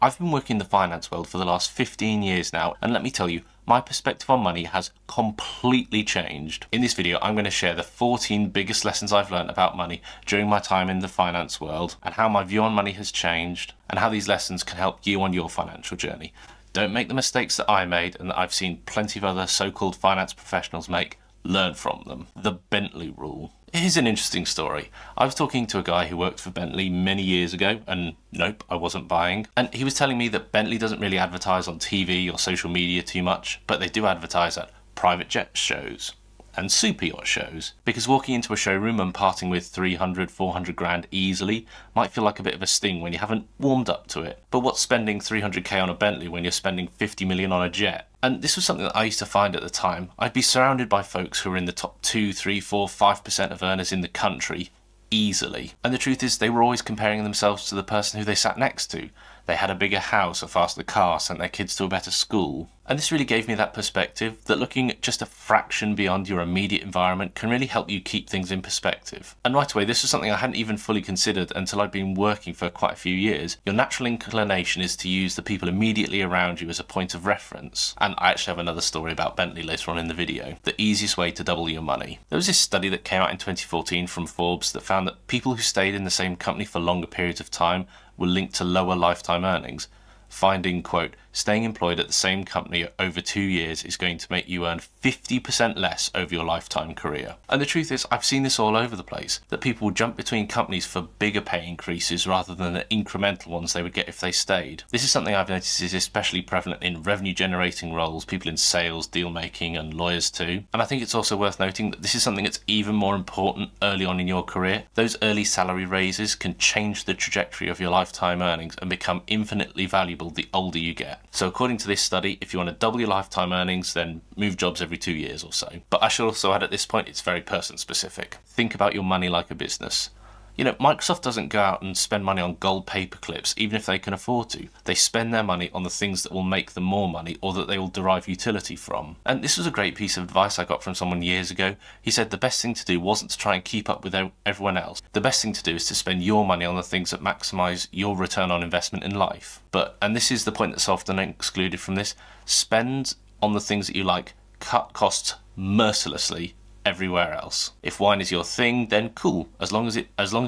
I've been working in the finance world for the last 15 years now, and let me tell you, my perspective on money has completely changed. In this video, I'm going to share the 14 biggest lessons I've learned about money during my time in the finance world, and how my view on money has changed, and how these lessons can help you on your financial journey. Don't make the mistakes that I made and that I've seen plenty of other so-called finance professionals make. Learn from them. The Bentley Rule. Here's an interesting story. I was talking to a guy who worked for Bentley many years ago, and nope, I wasn't buying. And he was telling me that Bentley doesn't really advertise on TV or social media too much, but they do advertise at private jet shows and super yacht shows, because walking into a showroom and parting with 300, 400 grand easily might feel like a bit of a sting when you haven't warmed up to it. But what's spending 300k on a Bentley when you're spending 50 million on a jet? And this was something that I used to find at the time. I'd be surrounded by folks who were in the top 2, 3, 4, 5% of earners in the country easily. And the truth is, they were always comparing themselves to the person who they sat next to. They had a bigger house, a faster car, sent their kids to a better school. And this really gave me that perspective that looking at just a fraction beyond your immediate environment can really help you keep things in perspective. And right away, this was something I hadn't even fully considered until I'd been working for quite a few years. Your natural inclination is to use the people immediately around you as a point of reference. And I actually have another story about Bentley later on in the video. The easiest way to double your money. There was this study that came out in 2014 from Forbes that found that people who stayed in the same company for longer periods of time were linked to lower lifetime earnings, finding, quote, staying employed at the same company over 2 years is going to make you earn 50% less over your lifetime career. And the truth is, I've seen this all over the place, that people will jump between companies for bigger pay increases rather than the incremental ones they would get if they stayed. This is something I've noticed is especially prevalent in revenue generating roles, people in sales, deal making, and lawyers too. And I think it's also worth noting that this is something that's even more important early on in your career. Those early salary raises can change the trajectory of your lifetime earnings and become infinitely valuable the older you get. So according to this study, if you want to double your lifetime earnings, then move jobs every 2 years or so. But I should also add at this point, it's very person specific. Think about your money like a business. You know, Microsoft doesn't go out and spend money on gold paper clips, even if they can afford to. They spend their money on the things that will make them more money or that they will derive utility from. And this was a great piece of advice I got from someone years ago. He said the best thing to do wasn't to try and keep up with everyone else. The best thing to do is to spend your money on the things that maximize your return on investment in life. But, and this is the point that's often excluded from this, spend on the things that you like, cut costs mercilessly everywhere else. If wine is your thing, then cool. As long as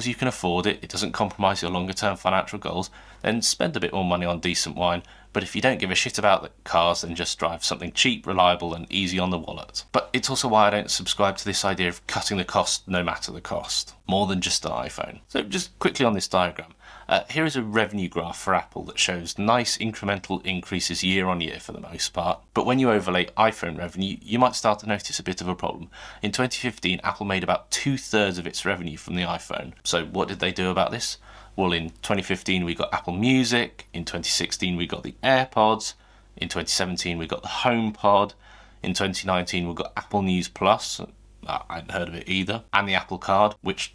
you can afford it, it doesn't compromise your longer term financial goals, then spend a bit more money on decent wine. But if you don't give a shit about the cars, then just drive something cheap, reliable, and easy on the wallet. But it's also why I don't subscribe to this idea of cutting the cost no matter the cost, more than just an iPhone. So just quickly on this diagram. Here is a revenue graph for Apple that shows nice incremental increases year on year for the most part. But when you overlay iPhone revenue, you might start to notice a bit of a problem. In 2015, Apple made about 2/3 of its revenue from the iPhone. So what did they do about this? Well, in 2015, we got Apple Music. In 2016, we got the AirPods. In 2017, we got the HomePod. In 2019, we got Apple News Plus. I hadn't heard of it either. And the Apple Card, which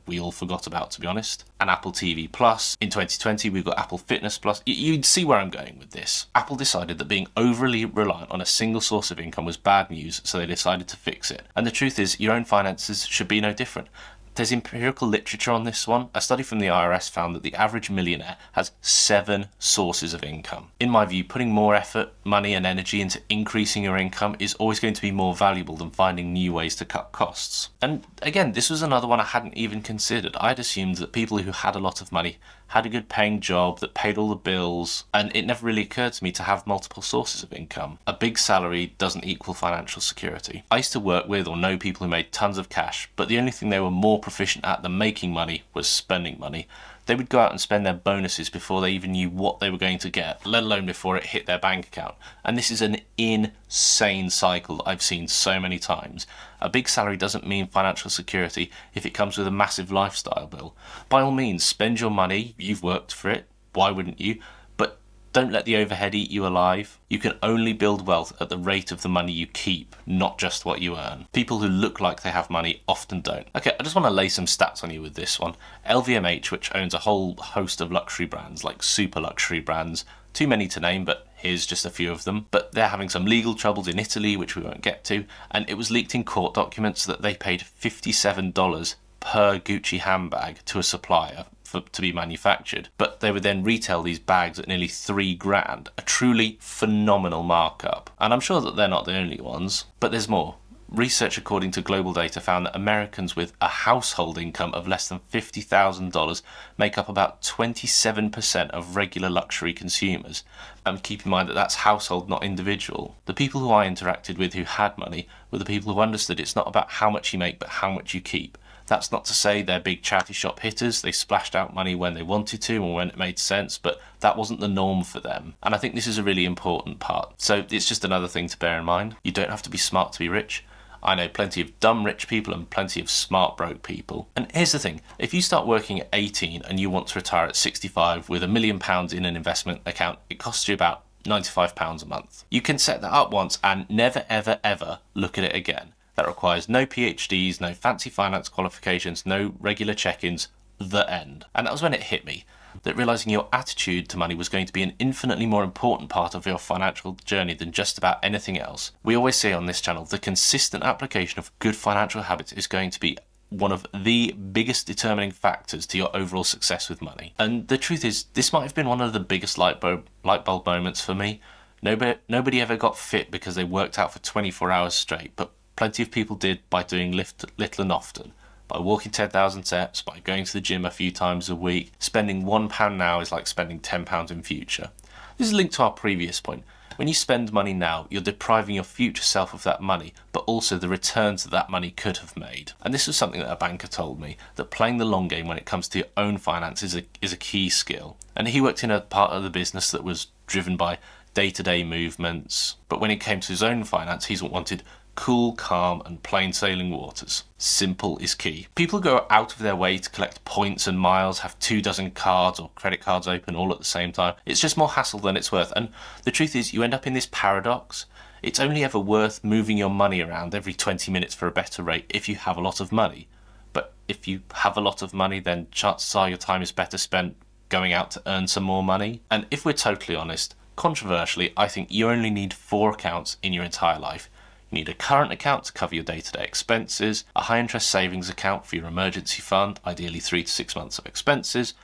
we all forgot about, to be honest. And Apple TV Plus. In 2020, we've got Apple Fitness Plus. You'd see where I'm going with this. Apple decided that being overly reliant on a single source of income was bad news, so they decided to fix it. And the truth is, your own finances should be no different. There's empirical literature on this one. A study from the IRS found that the average millionaire has 7 sources of income. In my view, putting more effort, money and energy into increasing your income is always going to be more valuable than finding new ways to cut costs. And again, this was another one I hadn't even considered. I'd assumed that people who had a lot of money had a good paying job that paid all the bills, and it never really occurred to me to have multiple sources of income. A big salary doesn't equal financial security. I used to work with or know people who made tons of cash, but the only thing they were more proficient at than making money was spending money. They would go out and spend their bonuses before they even knew what they were going to get, let alone before it hit their bank account. And this is an insane cycle that I've seen so many times. A big salary doesn't mean financial security if it comes with a massive lifestyle bill. By all means, spend your money, you've worked for it, why wouldn't you? But don't let the overhead eat you alive. You can only build wealth at the rate of the money you keep, not just what you earn. People who look like they have money often don't. Okay, I just want to lay some stats on you with this one. LVMH, which owns a whole host of luxury brands, like super luxury brands, too many to name, but here's just a few of them. But they're having some legal troubles in Italy, which we won't get to, and it was leaked in court documents that they paid $57 per Gucci handbag to a supplier to be manufactured, but they would then retail these bags at nearly $3,000, a truly phenomenal markup. And I'm sure that they're not the only ones, but there's more. Research according to global data found that Americans with a household income of less than $50,000 make up about 27% of regular luxury consumers. And keep in mind that that's household, not individual. The people who I interacted with who had money were the people who understood it's not about how much you make, but how much you keep. That's not to say they're big charity shop hitters. They splashed out money when they wanted to or when it made sense, but that wasn't the norm for them. And I think this is a really important part. So it's just another thing to bear in mind. You don't have to be smart to be rich. I know plenty of dumb rich people and plenty of smart broke people. And here's the thing, if you start working at 18 and you want to retire at 65 with £1 million in an investment account, it costs you about £95 a month. You can set that up once and never ever ever look at it again. That requires no PhDs, no fancy finance qualifications, no regular check-ins, the end. And that was when it hit me, that realising your attitude to money was going to be an infinitely more important part of your financial journey than just about anything else. We always say on this channel, the consistent application of good financial habits is going to be one of the biggest determining factors to your overall success with money. And the truth is, this might have been one of the biggest light bulb moments for me. Nobody ever got fit because they worked out for 24 hours straight, but plenty of people did by doing little and often. By walking 10,000 steps, by going to the gym a few times a week. Spending £1 now is like spending £10 in future. This is linked to our previous point. When you spend money now, you're depriving your future self of that money, but also the returns that money could have made. And this was something that a banker told me, that playing the long game when it comes to your own finances is a key skill. And he worked in a part of the business that was driven by day-to-day movements, but when it came to his own finance, he wanted cool, calm, and plain sailing waters. Simple is key. People go out of their way to collect points and miles, have 24 cards or credit cards open all at the same time. It's just more hassle than it's worth. And the truth is, you end up in this paradox. It's only ever worth moving your money around every 20 minutes for a better rate if you have a lot of money. But if you have a lot of money, then chances are your time is better spent going out to earn some more money. And if we're totally honest, controversially, I think you only need 4 accounts in your entire life. You need a current account to cover your day-to-day expenses, a high-interest savings account for your emergency fund, ideally 3 to 6 months of expenses,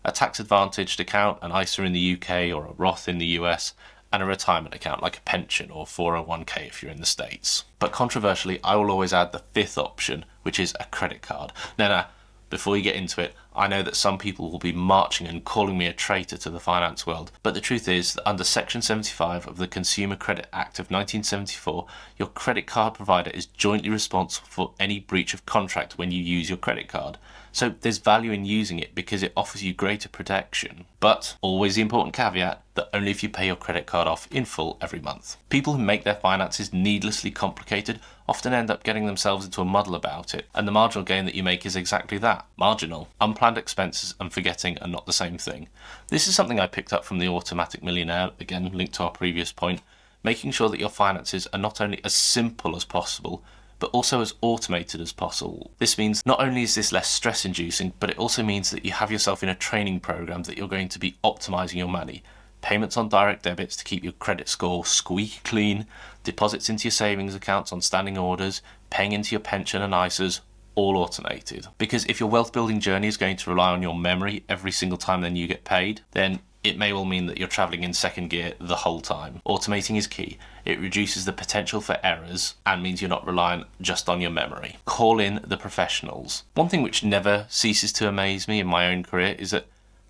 a tax-advantaged account, an ISA in the UK or a Roth in the US, and a retirement account like a pension or 401k if you're in the States. But controversially, I will always add the 5th option, which is a credit card. Now, before you get into it, I know that some people will be marching and calling me a traitor to the finance world, but the truth is that under Section 75 of the Consumer Credit Act of 1974, your credit card provider is jointly responsible for any breach of contract when you use your credit card. So there's value in using it because it offers you greater protection. But always the important caveat that only if you pay your credit card off in full every month. People who make their finances needlessly complicated often end up getting themselves into a muddle about it, and the marginal gain that you make is exactly that, marginal. Unplanned expenses and forgetting are not the same thing. This is something I picked up from the Automatic Millionaire, again linked to our previous point, making sure that your finances are not only as simple as possible, but also as automated as possible. This means not only is this less stress inducing, but it also means that you have yourself in a training program that you're going to be optimizing your money. Payments on direct debits to keep your credit score squeaky clean, deposits into your savings accounts on standing orders, paying into your pension and ISAs, all automated. Because if your wealth building journey is going to rely on your memory every single time then you get paid, then it may well mean that you're travelling in second gear the whole time. Automating is key. It reduces the potential for errors and means you're not reliant just on your memory. Call in the professionals. One thing which never ceases to amaze me in my own career is that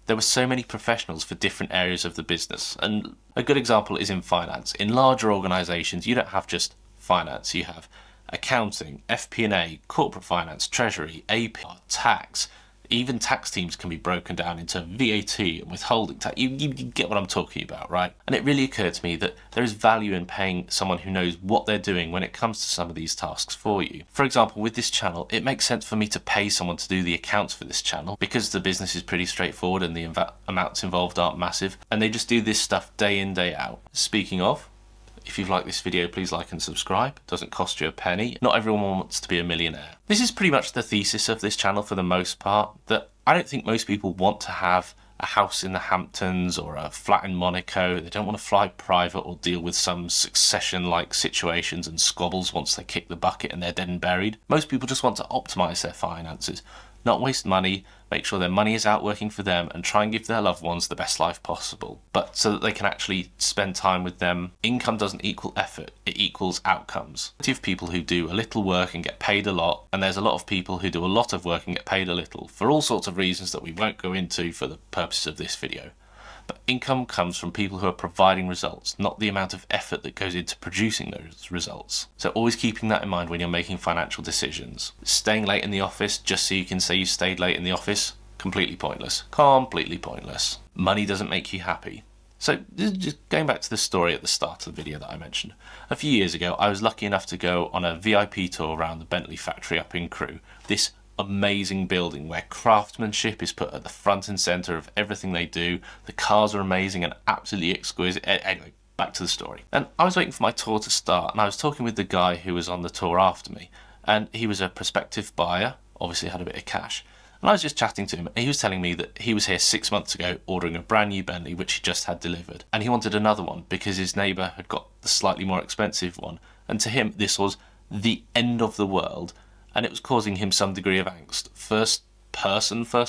there were so many professionals for different areas of the business. And a good example is in finance. In larger organisations, you don't have just finance. You have accounting, FP&A, corporate finance, treasury, AP, tax. Even tax teams can be broken down into VAT and withholding tax. You get what I'm talking about, right? And it really occurred to me that there is value in paying someone who knows what they're doing when it comes to some of these tasks for you. For example, with this channel, it makes sense for me to pay someone to do the accounts for this channel because the business is pretty straightforward and the amounts involved aren't massive, and they just do this stuff day in, day out. Speaking of, if you've liked this video, please like and subscribe. It doesn't cost you a penny. Not everyone wants to be a millionaire. This is pretty much the thesis of this channel for the most part, that I don't think most people want to have a house in the Hamptons or a flat in Monaco. They don't want to fly private or deal with some succession-like situations and squabbles once they kick the bucket and they're dead and buried. Most people just want to optimise their finances. not waste money, make sure their money is out working for them, and try and give their loved ones the best life possible, but so that they can actually spend time with them. Income doesn't equal effort, it equals outcomes. You have people who do a little work and get paid a lot, and there's a lot of people who do a lot of work and get paid a little, for all sorts of reasons that we won't go into for the purposes of this video. But income comes from people who are providing results, not the amount of effort that goes into producing those results. So always keeping that in mind when you're making financial decisions. Staying late in the office just so you can say you stayed late in the office, completely pointless. Completely pointless. Money doesn't make you happy. So just going back to the story at the start of the video that I mentioned. A few years ago, I was lucky enough to go on a VIP tour around the Bentley factory up in Crewe. This amazing building where craftsmanship is put at the front and center of everything they do. The cars are amazing and absolutely exquisite. Anyway, back to the story. And I was waiting for my tour to start, and I was talking with the guy who was on the tour after me, and he was a prospective buyer, obviously had a bit of cash, and I was just chatting to him, and he was telling me that he was here 6 months ago ordering a brand new Bentley which he just had delivered, and he wanted another one because his neighbour had got the slightly more expensive one, and to him this was the end of the world, and it was causing him some degree of angst. First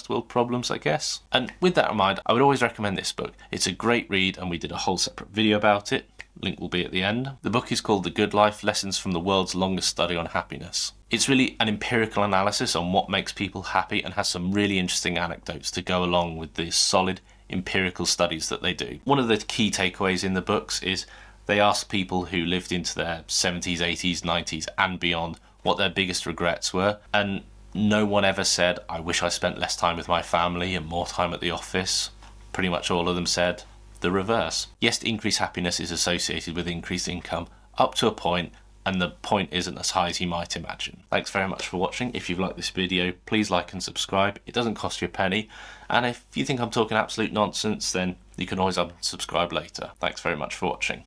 world problems, I guess. And with that in mind, I would always recommend this book. It's a great read, and we did a whole separate video about it. Link will be at the end. The book is called The Good Life: Lessons from the World's Longest Study on Happiness. It's really an empirical analysis on what makes people happy and has some really interesting anecdotes to go along with the solid empirical studies that they do. One of the key takeaways in the books is they ask people who lived into their 70s, 80s, 90s and beyond what their biggest regrets were, and no one ever said, I wish I spent less time with my family and more time at the office. Pretty much all of them said the reverse. Yes, increased happiness is associated with increased income up to a point, and the point isn't as high as you might imagine. Thanks very much for watching. If you've liked this video, please like and subscribe. It doesn't cost you a penny, and if you think I'm talking absolute nonsense, then you can always unsubscribe later. Thanks very much for watching.